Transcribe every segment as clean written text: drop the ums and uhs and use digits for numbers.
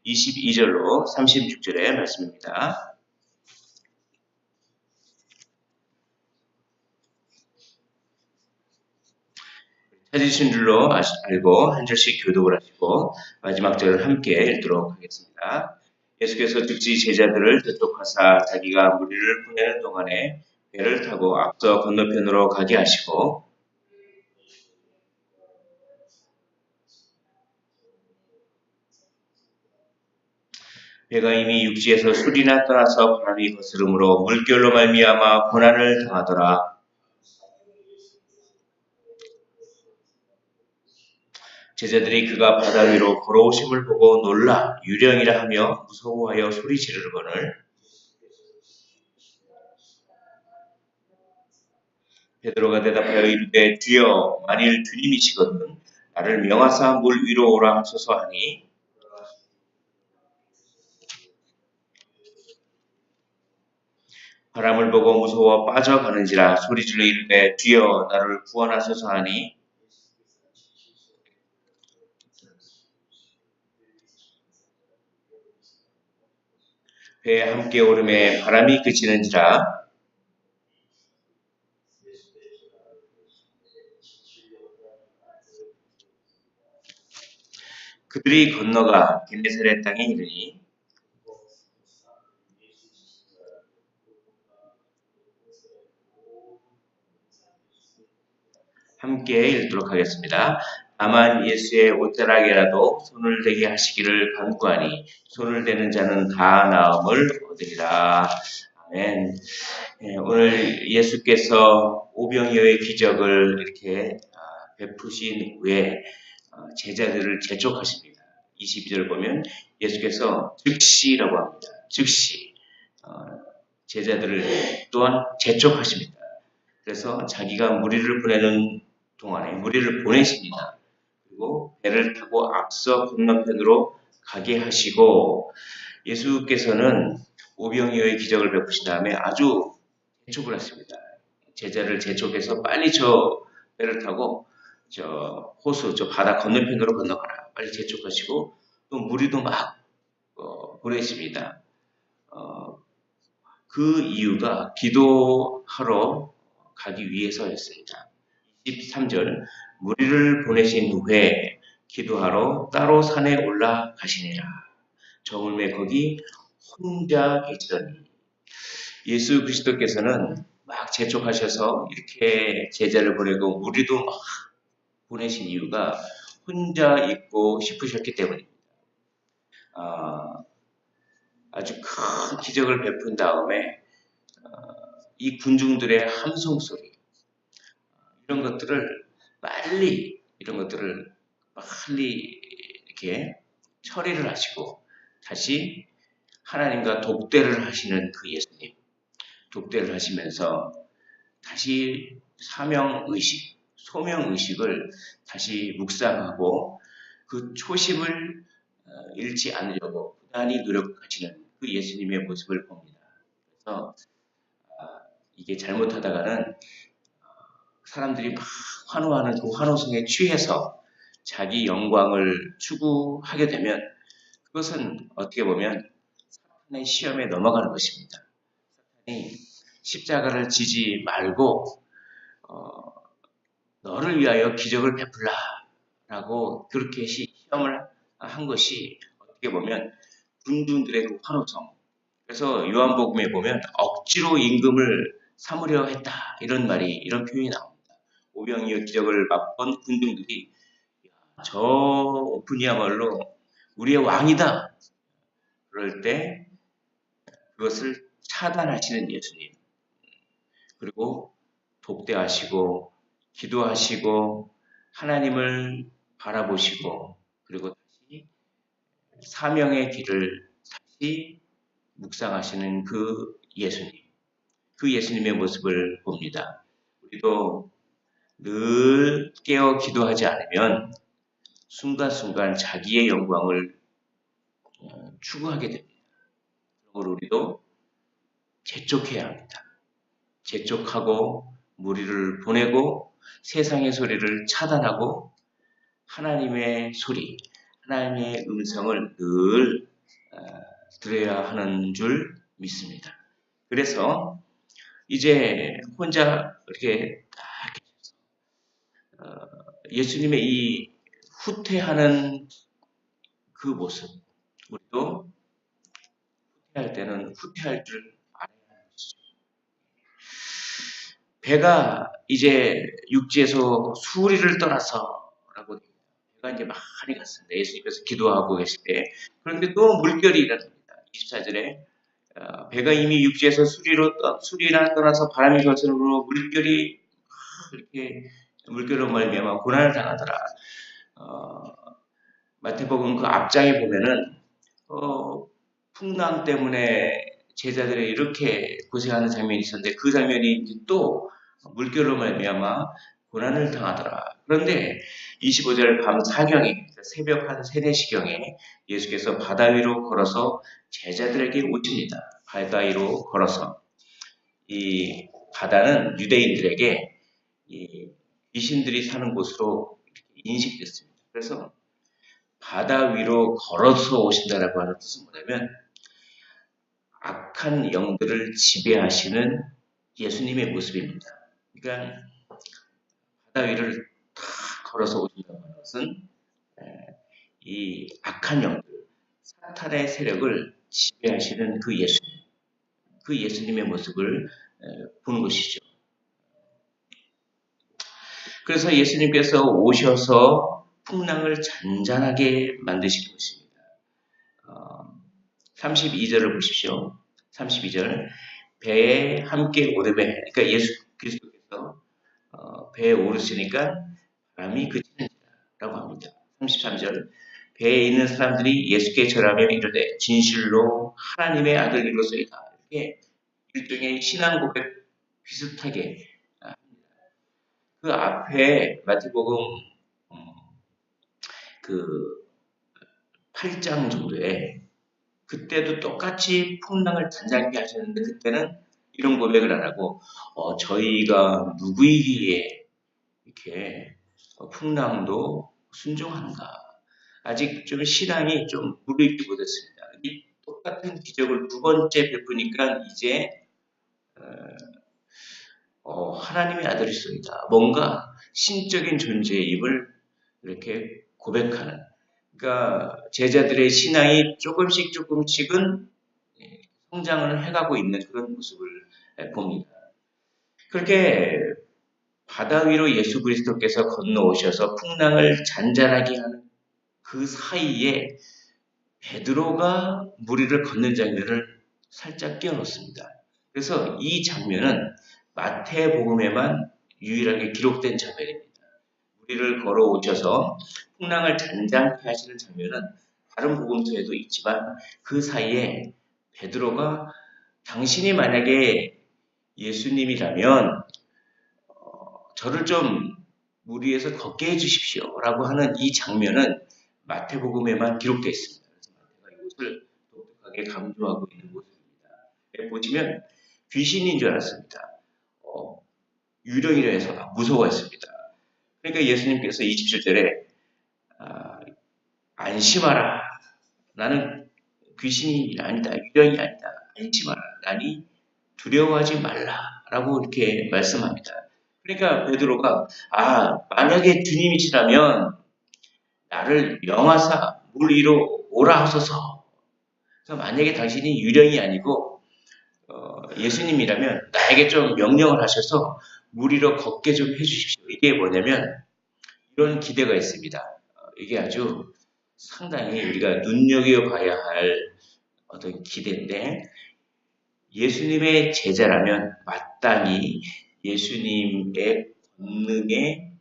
22절로 36절의 말씀입니다. 찾으신 줄로 알고 한 절씩 교독을 하시고 마지막 절을 함께 읽도록 하겠습니다. 예수께서 즉시 제자들을 대속하사 자기가 무리를 보내는 동안에 배를 타고 앞서 건너편으로 가게 하시고 배가 이미 육지에서 술이나 떠나서 바람이 거스름으로 물결로 말미암아 고난을 당하더라. 제자들이 그가 바다 위로 걸어오심을 보고 놀라 유령이라 하며 무서워하여 소리 지르거늘 베드로가 대답하여 이르되 주여 만일 주님이시거든 나를 명하사 물 위로 오라 하소서 하니 바람을 보고 무서워 빠져가는지라 소리질러 이르되 주여 나를 구원하소서 하니 배에 함께 오름에 바람이 그치는지라 그들이 건너가 겟네사렛 땅에 이르니 함께 읽도록 하겠습니다. 다만 예수의 옷자락에라도 손을 대게 하시기를 간구하니 손을 대는 자는 다 나음을 얻으리라. 아멘. 오늘 예수께서 오병이어의 기적을 이렇게 베푸신 후에 제자들을 재촉하십니다. 22절 보면 예수께서 즉시라고 합니다. 즉시 제자들을 또한 재촉하십니다. 그래서 자기가 무리를 보내는 동안에 무리를 보내십니다. 그리고 배를 타고 앞서 건너편으로 가게 하시고 예수께서는 오병이어의 기적을 베푸신 다음에 아주 재촉을 했습니다. 제자를 재촉해서 빨리 저 배를 타고 저 호수, 저 바다 건너편으로 건너가라. 빨리 재촉하시고 또 무리도 막 보내십니다. 그 이유가 기도하러 가기 위해서였습니다. 23절 무리를 보내신 후에 기도하러 따로 산에 올라가시니라. 저물매 거기 혼자 계시더니 예수 그리스도께서는 막 재촉하셔서 이렇게 제자를 보내고 무리도 막 보내신 이유가 혼자 있고 싶으셨기 때문입니다. 아주 큰 기적을 베푼 다음에 이 군중들의 함성 소리 이런 것들을 빨리 이렇게 처리를 하시고 다시 하나님과 독대를 하시는 그 예수님 독대를 하시면서 다시 사명의식, 소명의식을 다시 묵상하고 그 초심을 잃지 않으려고 부단히 노력하시는 그 예수님의 모습을 봅니다. 그래서 이게 잘못하다가는 사람들이 막 환호하는 그 환호성에 취해서 자기 영광을 추구하게 되면 그것은 어떻게 보면 사탄의 시험에 넘어가는 것입니다. 사탄이 십자가를 지지 말고 너를 위하여 기적을 베풀라 라고 그렇게 시험을 한 것이 어떻게 보면 군중들의 그 환호성 그래서 요한복음에 보면 억지로 임금을 삼으려 했다 이런 표현이 나옵니다. 오병이어 기적을 맛본 군중들이 저 분이야말로 우리의 왕이다. 그럴 때 그것을 차단하시는 예수님 그리고 독대하시고 기도하시고 하나님을 바라보시고 그리고 다시 사명의 길을 다시 묵상하시는 그 예수님의 모습을 봅니다. 우리도 늘 깨어 기도하지 않으면 순간순간 자기의 영광을 추구하게 됩니다. 그러므로 우리도 재촉해야 합니다. 재촉하고 무리를 보내고 세상의 소리를 차단하고 하나님의 소리, 하나님의 음성을 늘 들어야 하는 줄 믿습니다. 그래서 이제 혼자 이렇게 예수님의 이 후퇴하는 그 모습, 우리도 후퇴할 때는 후퇴할 줄 알아야 하는 것이죠. 배가 이제 육지에서 수리를 떠나서라고 배가 이제 많이 갔습니다. 예수님께서 기도하고 계실 때. 그런데 또 물결이 일어납니다. 24절에 배가 이미 육지에서 수리나 떠나서 바람이 거스름으로 물결이 이렇게 물결로 말미암아 고난을 당하더라. 마태복음 그 앞장에 보면은 풍랑 때문에 제자들이 이렇게 고생하는 장면이 있었는데 그 장면이 이제 또 물결로 말미암아 고난을 당하더라. 그런데 25절 밤 사경에 새벽 한 3, 4시경에 예수께서 바다 위로 걸어서 제자들에게 오십니다. 바다 위로 걸어서 이 바다는 유대인들에게 이 귀신들이 사는 곳으로 인식됐습니다. 그래서 바다 위로 걸어서 오신다라고 하는 뜻은 뭐냐면 악한 영들을 지배하시는 예수님의 모습입니다. 그러니까 바다 위를 탁 걸어서 오신다고 하는 것은 이 악한 영들, 사탄의 세력을 지배하시는 그 예수님, 그 예수님의 모습을 보는 것이죠. 그래서 예수님께서 오셔서 풍랑을 잔잔하게 만드시는 것입니다. 32절을 보십시오. 32절 배에 함께 오르매, 그러니까 예수 그리스도께서 배에 오르시니까 바람이 그치는지라고 합니다. 33절 배에 있는 사람들이 예수께 절하며 이르되 진실로 하나님의 아들이로소이다. 이렇게 일종의 신앙 고백 비슷하게 합니다. 그 앞에 마태복음 그 8장 정도에 그때도 똑같이 풍랑을 잔잔하게 하셨는데 그때는 이런 고백을 안 하고 저희가 누구이기에 이렇게 풍랑도 순종하는가. 아직 좀 신앙이 좀 무르익지 못했습니다. 이 똑같은 기적을 두 번째 베푸니까 이제 하나님의 아들이십니다. 뭔가 신적인 존재임을 이렇게 고백하는. 그러니까 제자들의 신앙이 조금씩은 성장을 해가고 있는 그런 모습을 봅니다. 그렇게 바다 위로 예수 그리스도께서 건너오셔서 풍랑을 잔잔하게 하는 그 사이에 베드로가 무리를 걷는 장면을 살짝 끼워놓습니다. 그래서 이 장면은 마태복음에만 유일하게 기록된 장면입니다. 무리를 걸어오셔서 풍랑을 잔잔케 하시는 장면은 다른 복음서에도 있지만 그 사이에 베드로가 당신이 만약에 예수님이라면 저를 좀 무리에서 걷게 해주십시오 라고 하는 이 장면은 마태복음에만 기록되어 있습니다. 그래서 마태가 이것을 독특하게 강조하고 있는 모습입니다. 보시면 귀신인 줄 알았습니다. 유령이라 해서 막 무서워했습니다. 그러니까 예수님께서 27절에 안심하라. 나는 귀신이 아니다. 유령이 아니다. 안심하라. 나니 두려워하지 말라라고 이렇게 말씀합니다. 그러니까 베드로가 만약에 주님이시라면 나를 명하사 물 위로 오라 하소서. 그래서 만약에 당신이 유령이 아니고 예수님이라면 나에게 좀 명령을 하셔서 물 위로 걷게 좀 해주십시오. 이게 뭐냐면 이런 기대가 있습니다. 이게 아주 상당히 우리가 눈여겨봐야 할 어떤 기대인데 예수님의 제자라면 마땅히 예수님의 권능에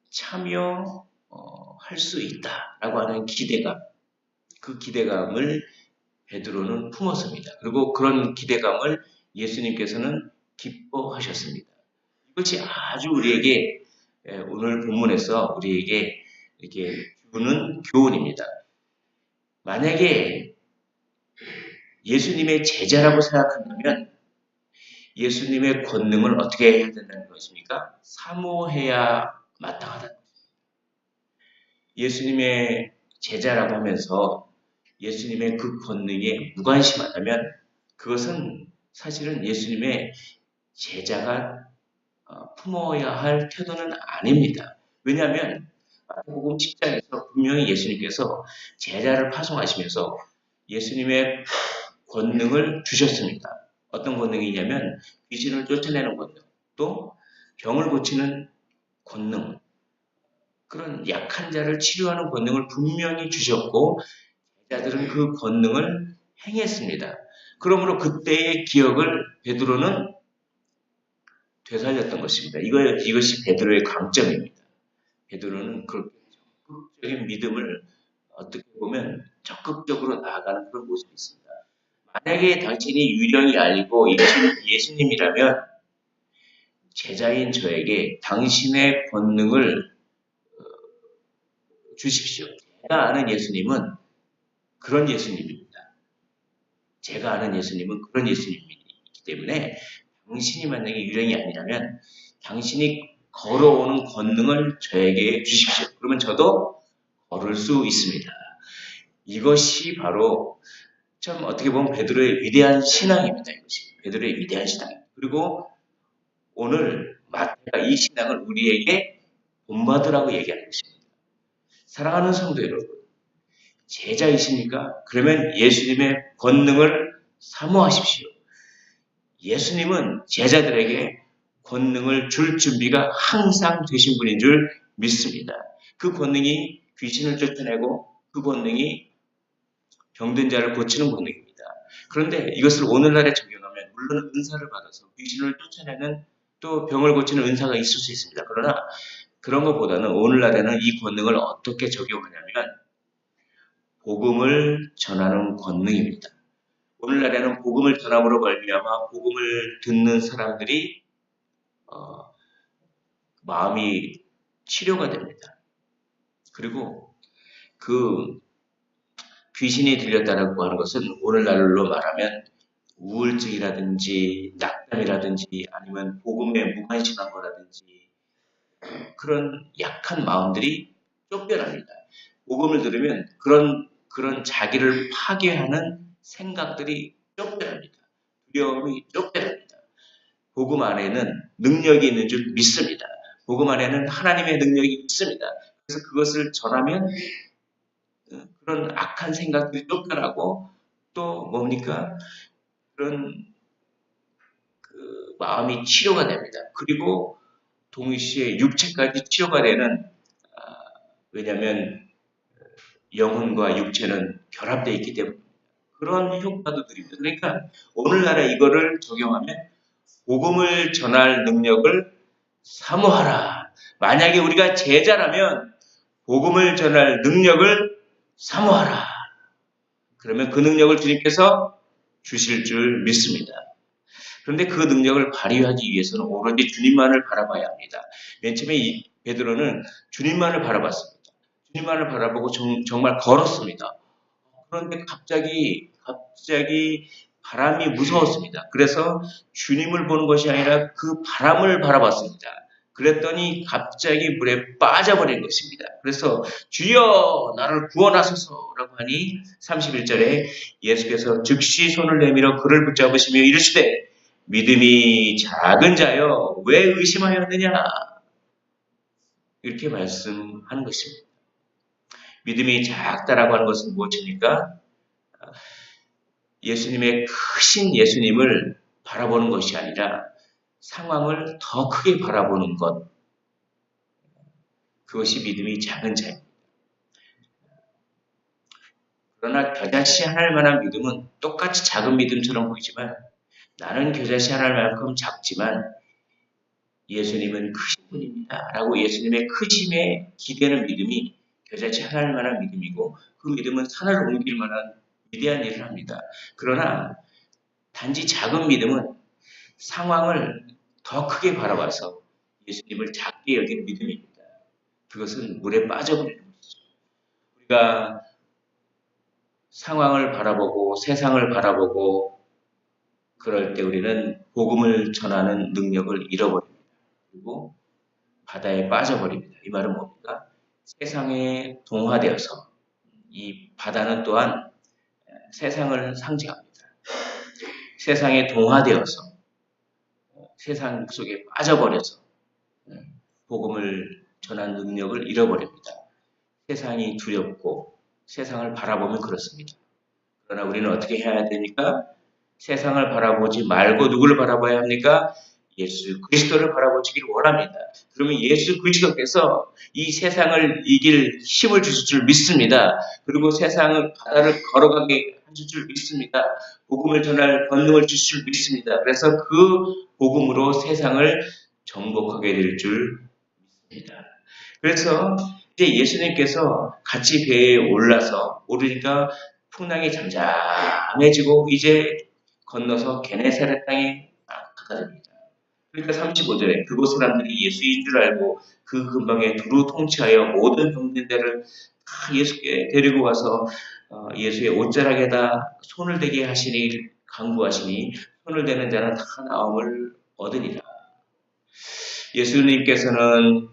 참여할 수 있다라고 하는 기대감, 그 기대감을 베드로는 품었습니다. 그리고 그런 기대감을 예수님께서는 기뻐하셨습니다. 이것이 아주 우리에게 오늘 본문에서 우리에게 이렇게 주는 교훈입니다. 만약에 예수님의 제자라고 생각한다면 예수님의 권능을 어떻게 해야 된다는 것입니까? 사모해야 마땅하다는 것입니다. 예수님의 제자라고 하면서 예수님의 그 권능에 무관심하다면 그것은 사실은 예수님의 제자가 품어야 할 태도는 아닙니다. 왜냐하면 마태복음 10장에서 분명히 예수님께서 제자를 파송하시면서 예수님의 권능을 주셨습니다. 어떤 권능이냐면 귀신을 쫓아내는 권능, 또 병을 고치는 권능, 그런 약한 자를 치료하는 권능을 분명히 주셨고 제자들은 그 권능을 행했습니다. 그러므로 그때의 기억을 베드로는 되살렸던 것입니다. 이것이 베드로의 강점입니다. 베드로는 그 적극적인 믿음을 어떻게 보면 적극적으로 나아가는 그런 모습이 있습니다. 만약에 당신이 유령이 아니고 예수님이라면 제자인 저에게 당신의 권능을 주십시오. 제가 아는 예수님은 그런 예수님입니다. 제가 아는 예수님은 그런 예수님이기 때문에 당신이 만약에 유령이 아니라면 당신이 걸어오는 권능을 저에게 주십시오. 그러면 저도 걸을 수 있습니다. 이것이 바로 참 어떻게 보면 베드로의 위대한 신앙입니다. 이것이 베드로의 위대한 신앙입니다. 그리고 오늘 마태가 이 신앙을 우리에게 본받으라고 얘기하는 것입니다. 사랑하는 성도 여러분, 제자이십니까? 그러면 예수님의 권능을 사모하십시오. 예수님은 제자들에게 권능을 줄 준비가 항상 되신 분인 줄 믿습니다. 그 권능이 귀신을 쫓아내고 그 권능이 병든 자를 고치는 권능입니다. 그런데 이것을 오늘날에 적용하면 물론 은사를 받아서 귀신을 쫓아내는 또 병을 고치는 은사가 있을 수 있습니다. 그러나 그런 것보다는 오늘날에는 이 권능을 어떻게 적용하냐면 복음을 전하는 권능입니다. 오늘날에는 복음을 전함으로 말미암아 복음을 듣는 사람들이 마음이 치료가 됩니다. 그리고 그 귀신이 들렸다라고 하는 것은 오늘날로 말하면 우울증이라든지 낙담이라든지 아니면 복음에 무관심한 거라든지 그런 약한 마음들이 쫓겨납니다. 복음을 들으면 그런 자기를 파괴하는 생각들이 쫓겨납니다. 두려움이 쫓겨납니다. 복음 안에는 능력이 있는 줄 믿습니다. 복음 안에는 하나님의 능력이 있습니다. 그래서 그것을 전하면 그런 악한 생각들이 쫓겨나고 또 뭡니까? 그런 마음이 치료가 됩니다. 그리고 동시에 육체까지 치료가 되는 왜냐하면 영혼과 육체는 결합되어 있기 때문에 그런 효과도 드립니다. 그러니까 오늘날에 이거를 적용하면 복음을 전할 능력을 사모하라. 만약에 우리가 제자라면 복음을 전할 능력을 사모하라. 그러면 그 능력을 주님께서 주실 줄 믿습니다. 그런데 그 능력을 발휘하기 위해서는 오로지 주님만을 바라봐야 합니다. 맨 처음에 베드로는 주님만을 바라봤습니다. 주님만을 바라보고 정말 걸었습니다. 그런데 갑자기 바람이 무서웠습니다. 그래서 주님을 보는 것이 아니라 그 바람을 바라봤습니다. 그랬더니 갑자기 물에 빠져버린 것입니다. 그래서 주여 나를 구원하소서라고 하니 31절에 예수께서 즉시 손을 내밀어 그를 붙잡으시며 이르시되 믿음이 작은 자여 왜 의심하였느냐 이렇게 말씀하는 것입니다. 믿음이 작다라고 하는 것은 무엇입니까? 예수님의 크신 예수님을 바라보는 것이 아니라 상황을 더 크게 바라보는 것. 그것이 믿음이 작은 자입니다. 그러나 겨자씨하할 만한 믿음은 똑같이 작은 믿음처럼 보이지만 나는 겨자씨하할 만큼 작지만 예수님은 크신 분입니다. 라고 예수님의 크심에 기대는 믿음이 겨자씨하할 만한 믿음이고 그 믿음은 산을 옮길 만한 위대한 일을 합니다. 그러나 단지 작은 믿음은 상황을 더 크게 바라봐서 예수님을 작게 여기는 믿음입니다. 그것은 물에 빠져버리는 것이죠. 우리가 상황을 바라보고 세상을 바라보고 그럴 때 우리는 복음을 전하는 능력을 잃어버립니다. 그리고 바다에 빠져버립니다. 이 말은 뭡니까? 세상에 동화되어서 이 바다는 또한 세상을 상징합니다. 세상에 동화되어서 세상 속에 빠져버려서 복음을 전한 능력을 잃어버립니다. 세상이 두렵고 세상을 바라보면 그렇습니다. 그러나 우리는 어떻게 해야 됩니까? 세상을 바라보지 말고 누구를 바라봐야 합니까? 예수 그리스도를 바라보시기를 원합니다. 그러면 예수 그리스도께서 이 세상을 이길 힘을 주실 줄 믿습니다. 그리고 세상을 바다를 걸어가게 하실 줄 믿습니다. 복음을 전할 권능을 주실 줄 믿습니다. 그래서 그 복음으로 세상을 정복하게 될 줄 믿습니다. 그래서 이제 예수님께서 같이 배에 오르니까 풍랑이 잠잠해지고 이제 건너서 게네사렛 땅에 가게 됩니다. 그러니까 35절에 그곳 사람들이 예수인 줄 알고 그 근방에 두루 통치하여 모든 병든 데를 다 예수께 데리고 와서 예수의 옷자락에다 손을 대게 하시니 강구하시니 손을 대는 자는 다 나음을 얻으니라. 예수님께서는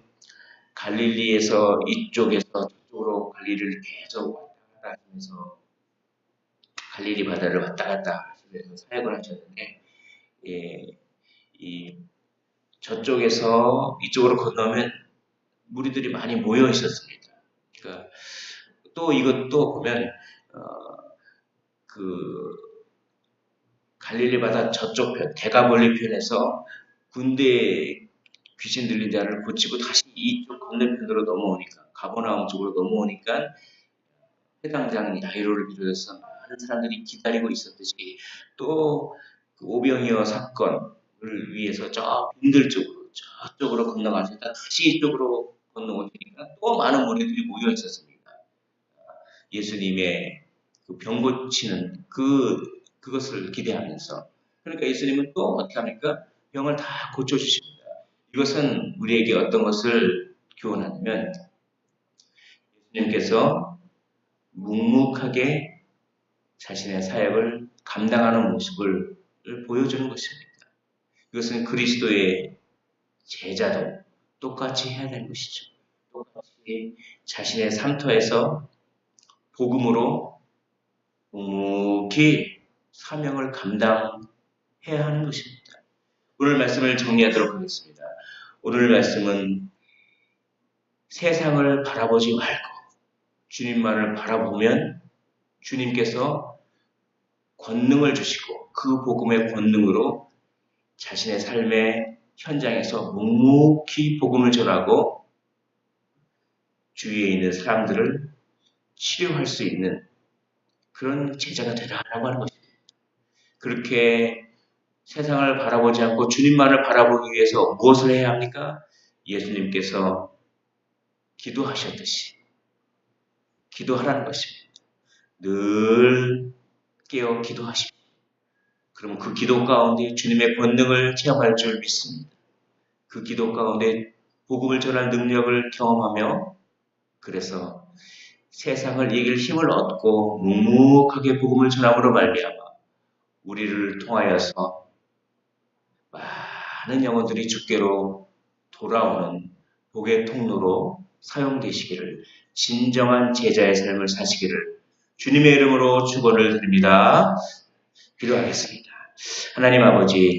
갈릴리에서 이쪽에서 저쪽으로 갈릴리를 계속 왔다 갔다 하면서 갈릴리 바다를 왔다 갔다 하시면서 사역을 하셨는데 저쪽에서 이쪽으로 건너면 무리들이 많이 모여 있었습니다. 그러니까 또 이것도 보면 그 갈릴리 바다 저쪽 편, 대가볼리 편에서 군대 귀신 들린 자를 고치고 다시 이쪽 건너편으로 넘어오니까 가버나움 쪽으로 넘어오니까 해당장 야이로를 비롯해서 많은 사람들이 기다리고 있었듯이 또 그 오병이어 사건을 위해서 저 빈들 쪽으로 저쪽으로 건너가시다 다시 이쪽으로 건너오니까 또 많은 무리들이 모여 있었습니다. 예수님의 그 병 고치는 그것을 기대하면서 그러니까 예수님은 또 어떻게 합니까? 병을 다 고쳐주십니다. 이것은 우리에게 어떤 것을 교훈하냐면 예수님께서 묵묵하게 자신의 사역을 감당하는 모습을 보여주는 것입니다. 이것은 그리스도의 제자도 똑같이 해야 되는 것이죠. 똑같이 자신의 삶터에서 복음으로 묵묵히 사명을 감당해야 하는 것입니다. 오늘 말씀을 정리하도록 하겠습니다. 오늘 말씀은 세상을 바라보지 말고 주님만을 바라보면 주님께서 권능을 주시고 그 복음의 권능으로 자신의 삶의 현장에서 묵묵히 복음을 전하고 주위에 있는 사람들을 치료할 수 있는 그런 제자가 되라라고 하는 것입니다. 그렇게 세상을 바라보지 않고 주님만을 바라보기 위해서 무엇을 해야 합니까? 예수님께서 기도하셨듯이 기도하라는 것입니다. 늘 깨어 기도하십시오. 그러면 그 기도 가운데 주님의 권능을 체험할 줄 믿습니다. 그 기도 가운데 복음을 전할 능력을 경험하며 그래서 세상을 이길 힘을 얻고 묵묵하게 복음을 전함으로 말미암아 우리를 통하여서 많은 영혼들이 주께로 돌아오는 복의 통로로 사용되시기를 진정한 제자의 삶을 사시기를 주님의 이름으로 축원을 드립니다. 기도하겠습니다. 하나님 아버지